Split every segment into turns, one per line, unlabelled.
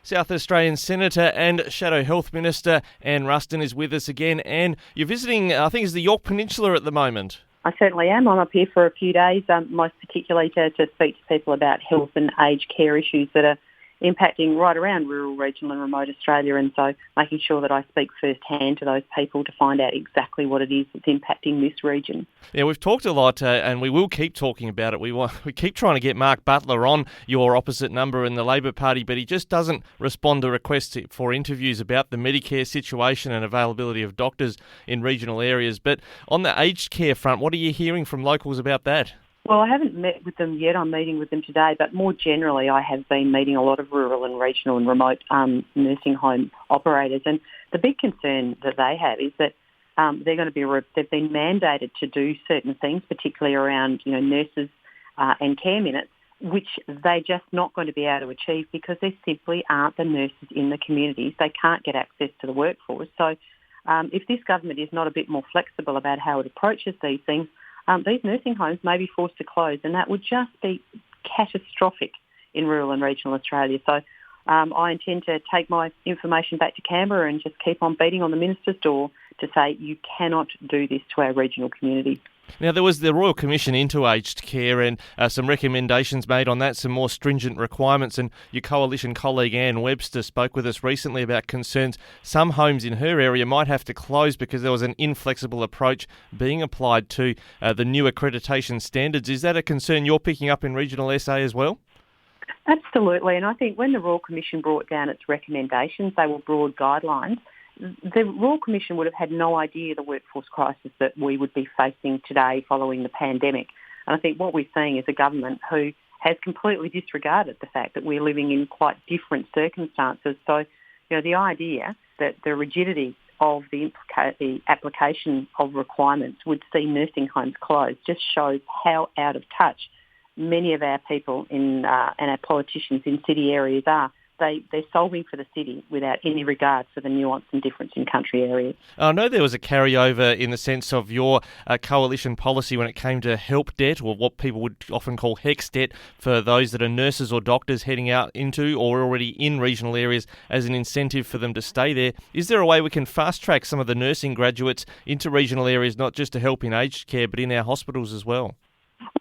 South Australian Senator and Shadow Health Minister Anne Ruston is with us again. Anne, you're visiting, I think it's the Yorke Peninsula at the moment.
I certainly am. I'm up here for a few days, most particularly to speak to people about health and aged care issues that are impacting right around rural, regional and remote Australia, and so making sure that I speak firsthand to those people to find out exactly what it is that's impacting this region.
Yeah, we've talked a lot and we will keep talking about it. We keep trying to get Mark Butler on, your opposite number in the Labor Party, but he just doesn't respond to requests for interviews about the Medicare situation and availability of doctors in regional areas. But on the aged care front, what are you hearing from locals about that?
Well, I haven't met with them yet. I'm meeting with them today, but more generally, I have been meeting a lot of rural and regional and remote nursing home operators, and the big concern that they have is that they've been mandated to do certain things, particularly around nurses and care minutes, which they're just not going to be able to achieve because there simply aren't the nurses in the communities. They can't get access to the workforce. So, if this government is not a bit more flexible about how it approaches these things, these nursing homes may be forced to close, and that would just be catastrophic in rural and regional Australia. So I intend to take my information back to Canberra and just keep on beating on the minister's door to say you cannot do this to our regional community.
Now, there was the Royal Commission into aged care and some recommendations made on that, some more stringent requirements, and your coalition colleague Anne Webster spoke with us recently about concerns some homes in her area might have to close because there was an inflexible approach being applied to the new accreditation standards. Is that a concern you're picking up in regional SA as well?
Absolutely, and I think when the Royal Commission brought down its recommendations, they were broad guidelines. The Royal Commission would have had no idea the workforce crisis that we would be facing today following the pandemic. And I think what we're seeing is a government who has completely disregarded the fact that we're living in quite different circumstances. So, the idea that the rigidity of the application of requirements would see nursing homes closed just shows how out of touch many of our people and our politicians in city areas are. They're solving for the city without any regard for the nuance and difference in country areas.
I know there was a carryover in the sense of your coalition policy when it came to help debt, or what people would often call HECS debt, for those that are nurses or doctors heading out into or already in regional areas as an incentive for them to stay there. Is there a way we can fast-track some of the nursing graduates into regional areas, not just to help in aged care, but in our hospitals as well?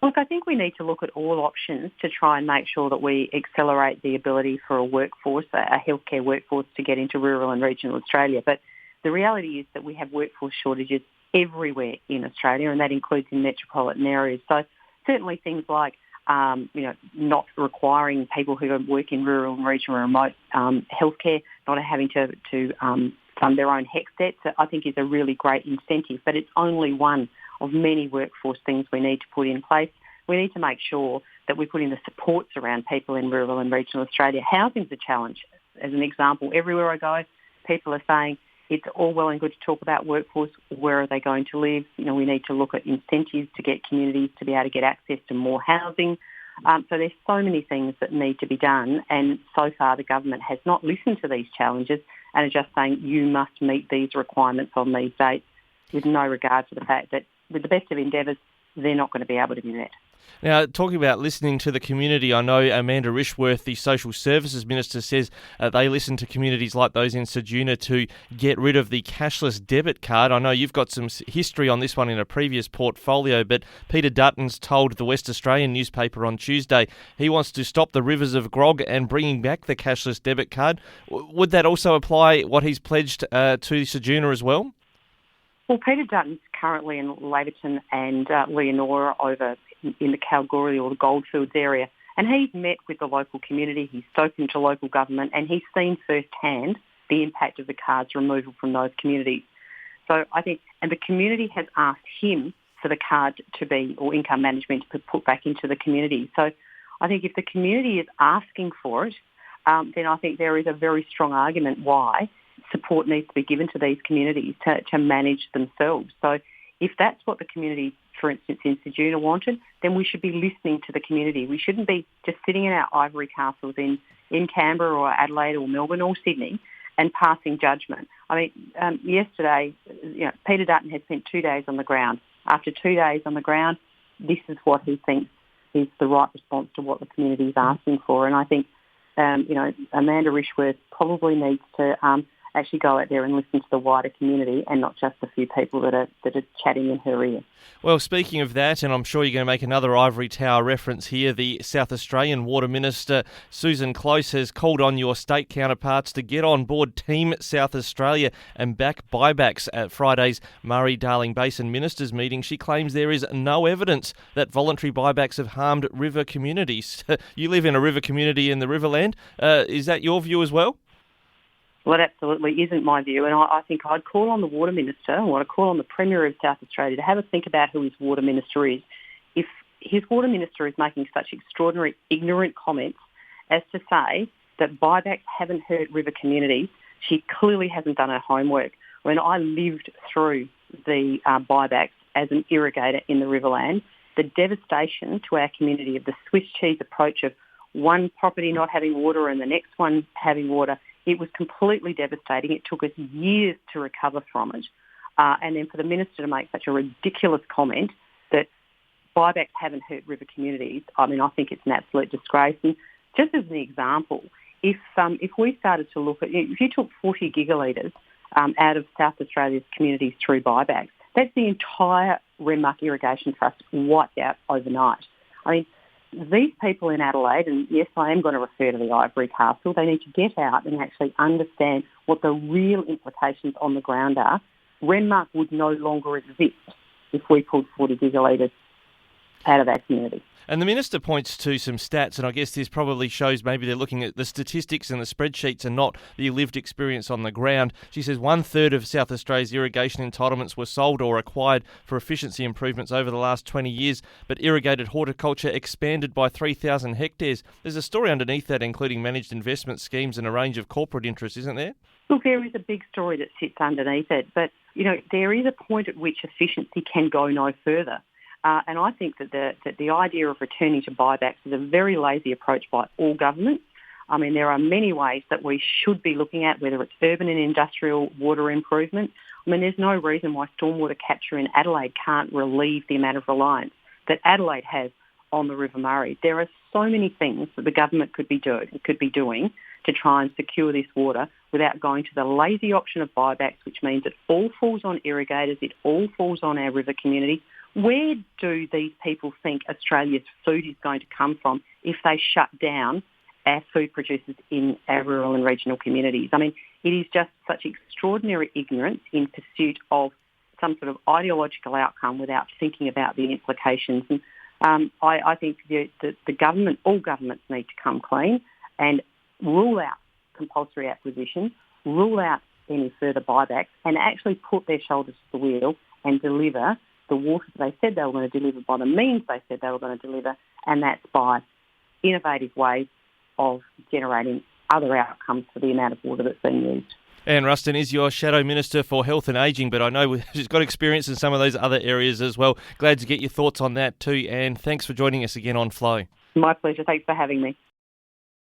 Look, I think we need to look at all options to try and make sure that we accelerate the ability for a workforce, a healthcare workforce, to get into rural and regional Australia. But the reality is that we have workforce shortages everywhere in Australia, and that includes in metropolitan areas. So certainly things like, not requiring people who work in rural and regional and remote healthcare, not having to fund their own HECS debts, I think is a really great incentive. But it's only one of many workforce things we need to put in place. We need to make sure that we put in the supports around people in rural and regional Australia. Housing's a challenge. As an example, everywhere I go, people are saying it's all well and good to talk about workforce. Where are they going to live? We need to look at incentives to get communities to be able to get access to more housing. So there's so many things that need to be done, and so far the government has not listened to these challenges and are just saying you must meet these requirements on these dates, with no regard to the fact that with the best of endeavours, they're not going to be able to be met.
Now, talking about listening to the community, I know Amanda Rishworth, the Social Services Minister, says they listen to communities like those in Ceduna to get rid of the cashless debit card. I know you've got some history on this one in a previous portfolio, but Peter Dutton's told the West Australian newspaper on Tuesday he wants to stop the rivers of grog and bringing back the cashless debit card. Would that also apply what he's pledged to Ceduna as well?
Well, Peter Dutton's currently in Laverton and Leonora over in the Kalgoorlie or the Goldfields area, and he's met with the local community, he's spoken to local government, and he's seen firsthand the impact of the card's removal from those communities. So I think, and the community has asked him for the card to be, or income management to be put back into the community. So I think if the community is asking for it, then I think there is a very strong argument why support needs to be given to these communities to manage themselves. So if that's what the community, for instance, in Ceduna wanted, then we should be listening to the community. We shouldn't be just sitting in our ivory castles in Canberra or Adelaide or Melbourne or Sydney and passing judgment. I mean, yesterday, Peter Dutton has spent 2 days on the ground. After 2 days on the ground, this is what he thinks is the right response to what the community is asking for. And I think Amanda Rishworth probably needs to actually go out there and listen to the wider community and not just a few people that are chatting in her ear.
Well, speaking of that, and I'm sure you're going to make another ivory tower reference here, the South Australian Water Minister, Susan Close, has called on your state counterparts to get on board Team South Australia and back buybacks at Friday's Murray-Darling Basin Ministers meeting. She claims there is no evidence that voluntary buybacks have harmed river communities. You live in a river community in the Riverland. Is that your view as well?
Well, it absolutely isn't my view, and I think I'd call on the Water Minister, or I'd call on the Premier of South Australia to have a think about who his Water Minister is. If his Water Minister is making such extraordinary, ignorant comments as to say that buybacks haven't hurt river communities, she clearly hasn't done her homework. When I lived through the buybacks as an irrigator in the Riverland, the devastation to our community of the Swiss cheese approach of one property not having water and the next one having water, it was completely devastating. It took us years to recover from it. And then for the Minister to make such a ridiculous comment that buybacks haven't hurt river communities, I think it's an absolute disgrace. And just as an example, if we started to look at, if you took 40 gigalitres out of South Australia's communities through buybacks, that's the entire Renmark Irrigation Trust wiped out overnight. These people in Adelaide, and yes, I am going to refer to the Ivory Castle, they need to get out and actually understand what the real implications on the ground are. Renmark would no longer exist if we pulled 40 gigalitres out of our community.
And the Minister points to some stats, and I guess this probably shows maybe they're looking at the statistics and the spreadsheets and not the lived experience on the ground. She says 1/3 of South Australia's irrigation entitlements were sold or acquired for efficiency improvements over the last 20 years, but irrigated horticulture expanded by 3,000 hectares. There's a story underneath that, including managed investment schemes and a range of corporate interests, isn't there?
Look, there is a big story that sits underneath it, but, there is a point at which efficiency can go no further. And I think that the idea of returning to buybacks is a very lazy approach by all governments. There are many ways that we should be looking at, whether it's urban and industrial water improvement. There's no reason why stormwater capture in Adelaide can't relieve the amount of reliance that Adelaide has on the River Murray. There are so many things that the government could be doing to try and secure this water without going to the lazy option of buybacks, which means it all falls on irrigators, it all falls on our river community. Where do these people think Australia's food is going to come from if they shut down our food producers in our rural and regional communities? It is just such extraordinary ignorance in pursuit of some sort of ideological outcome without thinking about the implications. And I think the government, all governments need to come clean and rule out compulsory acquisition, rule out any further buybacks, and actually put their shoulders to the wheel and deliver the water they said they were going to deliver by the means they said they were going to deliver, and that's by innovative ways of generating other outcomes for the amount of water that's being used.
Anne Ruston is your Shadow Minister for Health and Ageing, but I know she's got experience in some of those other areas as well. Glad to get your thoughts on that too, Anne. Thanks for joining us again on Flow.
My pleasure. Thanks for having me.